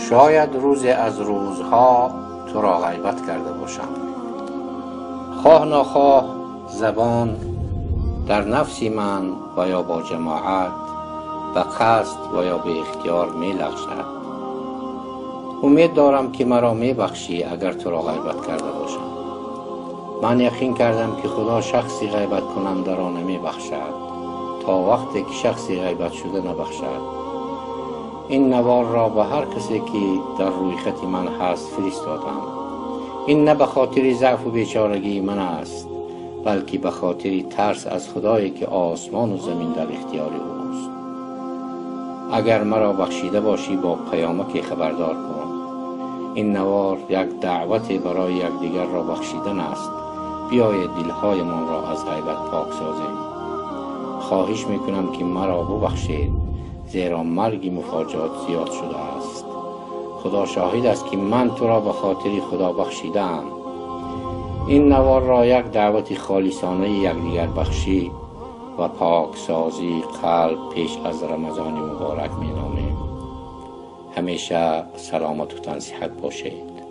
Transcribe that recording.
شاید روزی از روزها تو را غیبت کرده باشم. خواه ناخواه زبان در نفسی من و یا با جماعت به قصد و یا به اختیار می لغزد. امید دارم که مرا می بخشی اگر تو را غیبت کرده باشم. من یقین کردم که خدا شخصی غیبت کننده را نمی بخشد تا وقتی که شخصی غیبت شده نبخشد. این نوار را به هر کسی که در روی خط من هست فرستادم. این نه به خاطر ضعف و بیچارگی من است، بلکه به خاطر ترس از خدایی که آسمان و زمین در اختیار اوست. اگر مرا بخشیده باشی با پیامک خبردار کن. این نوار یک دعوت برای یکدیگر را بخشیدن است. بیایید دلهایمان را از غیبت پاک سازیم. خواهش میکنم که مرا ببخشید، زیرا مرگ مفاجات زیاد شده است. خدا شاهد است که من تو را به خاطر خدا بخشیدم. این نوار را یک دعوت خالصانه یکدیگر بخشی و پاکسازی قلب پیش از رمضان مبارک می نامیم. همیشه سلامت و تن صحت باشید.